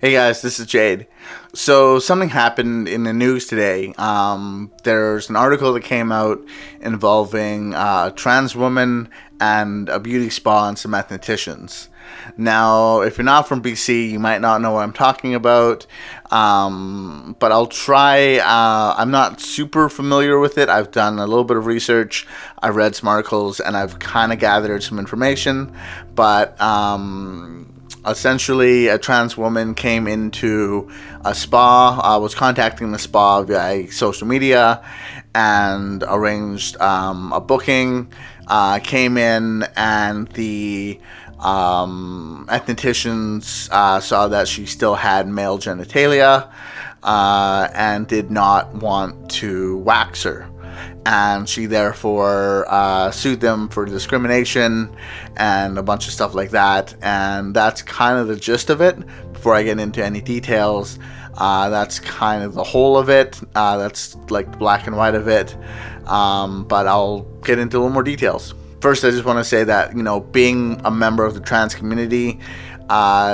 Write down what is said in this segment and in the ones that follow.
Hey guys, this is Jade. So something happened in the news today. There's an article that came out involving a trans woman and a beauty spa and some estheticians. Now, if you're not from BC, you might not know what I'm talking about, but I'll try. I'm not super familiar with it. I've done a little bit of research. I've read some articles, and I've kind of gathered some information, but essentially, a trans woman came into a spa, was contacting the spa via social media, and arranged a booking. Came in, and the estheticians saw that she still had male genitalia and did not want to wax her. And she therefore sued them for discrimination and a bunch of stuff like that. And that's kind of the gist of it. Before I get into any details, that's kind of the whole of it. That's like the black and white of it. But I'll get into a little more details. First, I just want to say that, being a member of the trans community,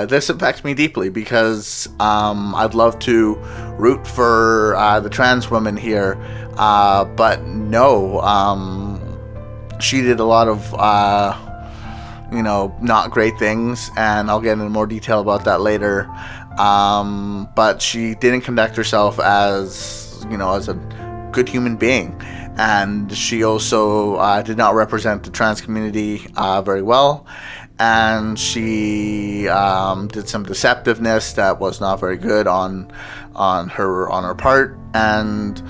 this affects me deeply because I'd love to root for the trans woman here, but no, she did a lot of not great things, and I'll get into more detail about that later. But she didn't conduct herself as a good human being, and she also did not represent the trans community very well. And she did some deceptiveness that was not very good on her part, and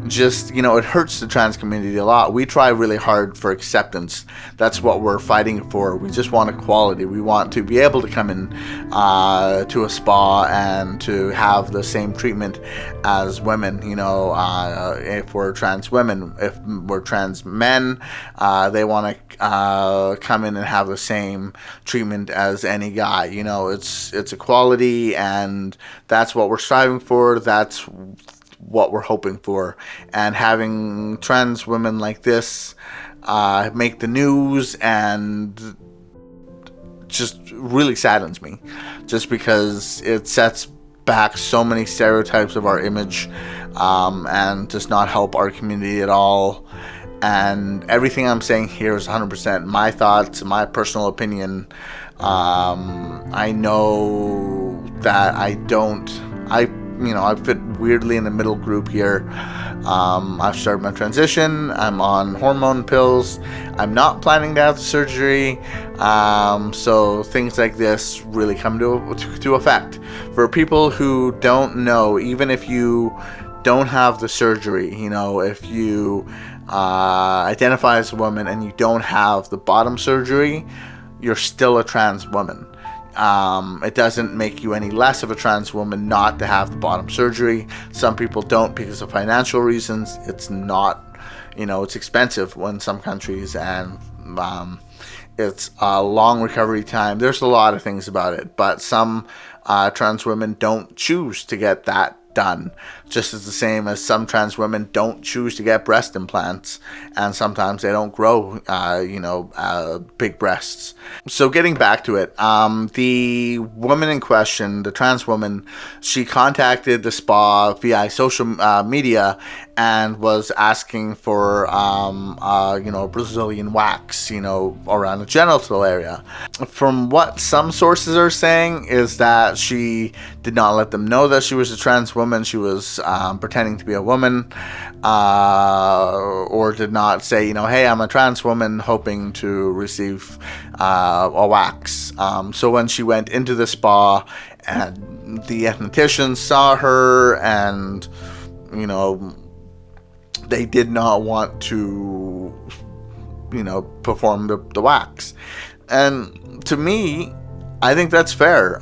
just it hurts the trans community a lot. We try really hard for acceptance. That's what we're fighting for. We just want equality. We want to be able to come in to a spa and to have the same treatment as women. If we're trans women, if we're trans men, they want to come in and have the same treatment as any guy. It's equality, and that's what we're striving for. That's what we're hoping for. And having trans women like this make the news and just really saddens me, just because it sets back so many stereotypes of our image, and does not help our community at all. And everything I'm saying here is 100% my thoughts, my personal opinion. I know that I fit weirdly in the middle group here. I've started my transition. I'm on hormone pills. I'm not planning to have the surgery. So things like this really come to effect. For people who don't know, even if you don't have the surgery, if you identify as a woman and you don't have the bottom surgery, you're still a trans woman. It doesn't make you any less of a trans woman not to have the bottom surgery. Some people don't because of financial reasons. It's not, it's expensive in some countries, and it's a long recovery time. There's a lot of things about it, but some trans women don't choose to get that done, just as the same as some trans women don't choose to get breast implants, and sometimes they don't grow big breasts. So getting back to it, the woman in question, the trans woman, she contacted the spa via social media and was asking for a Brazilian wax around the genital area. From what some sources are saying is that she did not let them know that she was a trans woman. She was pretending to be a woman, or did not say, hey, I'm a trans woman hoping to receive a wax. So when she went into the spa and the estheticians saw her, and they did not want to perform the wax. And to me, I think that's fair.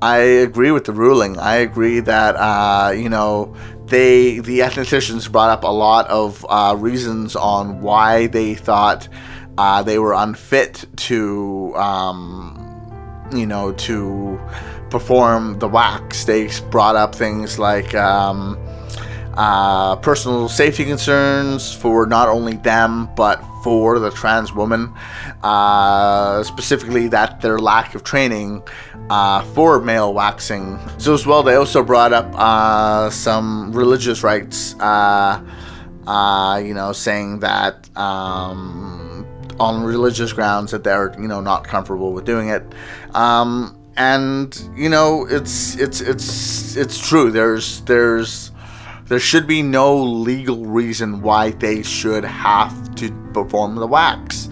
I agree with the ruling. I agree that the estheticians brought up a lot of reasons on why they thought they were unfit to to perform the wax. They brought up things like personal safety concerns for not only them but for the trans woman, specifically that their lack of training for male waxing. So as well, they also brought up some religious rights, saying that on religious grounds that they're not comfortable with doing it. And it's true. There should be no legal reason why they should have to perform the wax.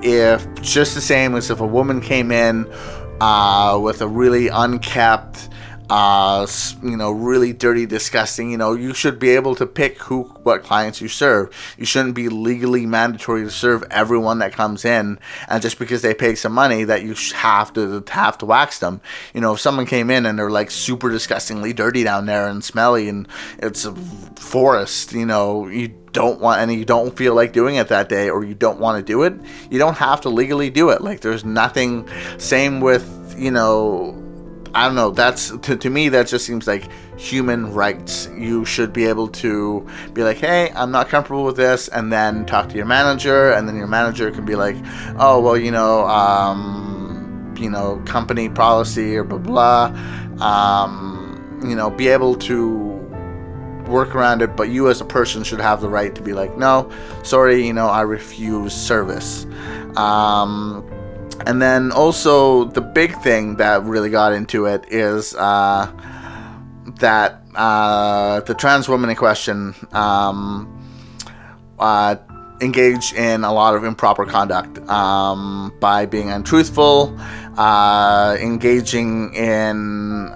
If just the same as if a woman came in with a really unkept, really dirty, disgusting, you should be able to pick what clients you serve. You shouldn't be legally mandatory to serve everyone that comes in, and just because they pay some money that you have to wax them. If someone came in and they're like super disgustingly dirty down there and smelly and it's a forest, you don't want, and you don't feel like doing it that day, or you don't want to do it, you don't have to legally do it. Like, there's nothing. Same with, I don't know, that's to me that just seems like human rights. You should be able to be like, hey, I'm not comfortable with this, and then talk to your manager, and then your manager can be like, oh well, company policy or blah blah, be able to work around it, but you as a person should have the right to be like, no, sorry, I refuse service. And then also the big thing that really got into it is that the trans woman in question engaged in a lot of improper conduct by being untruthful, engaging in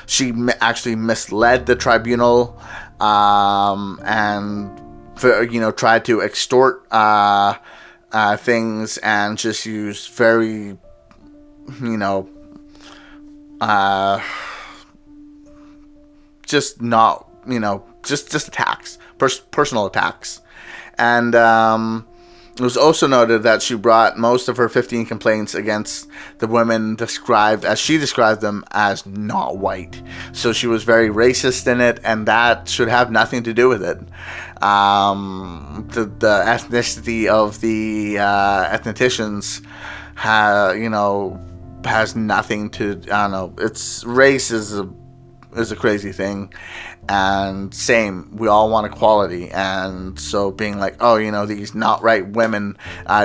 she actually misled the tribunal, and tried to extort things, and just use very, just not, just attacks, personal attacks. And it was also noted that she brought most of her 15 complaints against the women as she described them as not white. So she was very racist in it, and that should have nothing to do with it. The ethnicity of the estheticians has nothing to, I don't know, it's race is a crazy thing. And same, we all want equality, and so being like, oh, these not right women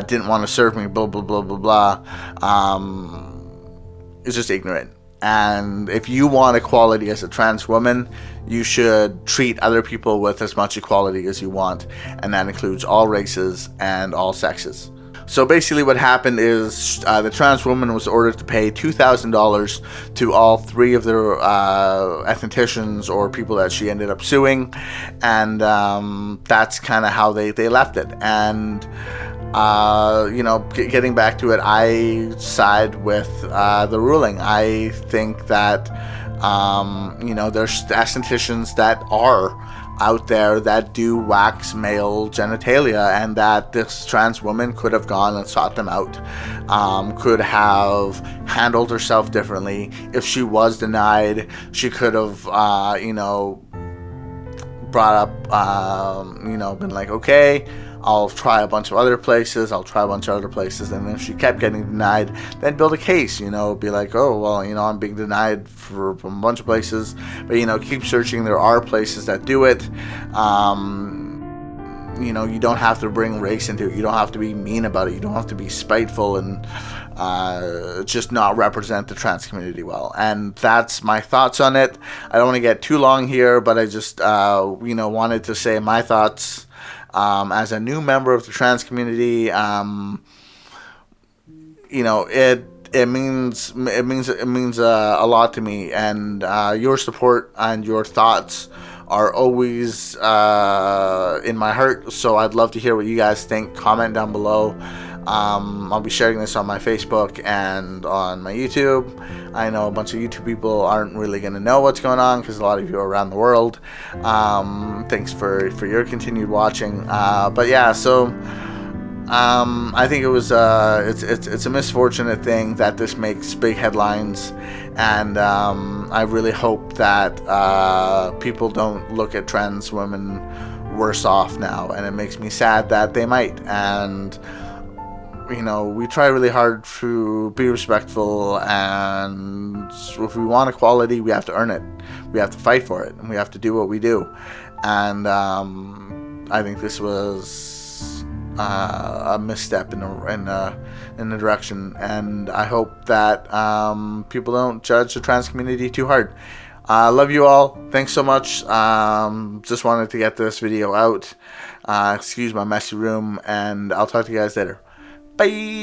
didn't want to serve me, blah blah blah blah blah, is just ignorant. And if you want equality as a trans woman, you should treat other people with as much equality as you want, and that includes all races and all sexes. So basically what happened is the trans woman was ordered to pay $2,000 to all three of their estheticians or people that she ended up suing, and that's kind of how they left it. And getting back to it, I side with the ruling. I think that there's estheticians that are out there that do wax male genitalia, and that this trans woman could have gone and sought them out, could have handled herself differently. If she was denied, she could have brought up been like, okay, I'll try a bunch of other places, and then if she kept getting denied, then build a case, be like, oh, well, I'm being denied from a bunch of places, but, keep searching. There are places that do it. You don't have to bring race into it. You don't have to be mean about it. You don't have to be spiteful and just not represent the trans community well. And that's my thoughts on it. I don't want to get too long here, but I just, wanted to say my thoughts. As a new member of the trans community, it means a lot to me, and your support and your thoughts are always in my heart. So I'd love to hear what you guys think. Comment down below. I'll be sharing this on my Facebook and on my YouTube. I know a bunch of YouTube people aren't really going to know what's going on because a lot of you are around the world. Thanks for your continued watching. But yeah, so I think it was it's a misfortunate thing that this makes big headlines, and I really hope that people don't look at trans women worse off now, and it makes me sad that they might. And we try really hard to be respectful, and if we want equality, we have to earn it. We have to fight for it, and we have to do what we do. And I think this was a misstep in the direction, and I hope that people don't judge the trans community too hard. I love you all. Thanks so much. Just wanted to get this video out. Excuse my messy room, and I'll talk to you guys later. Bye.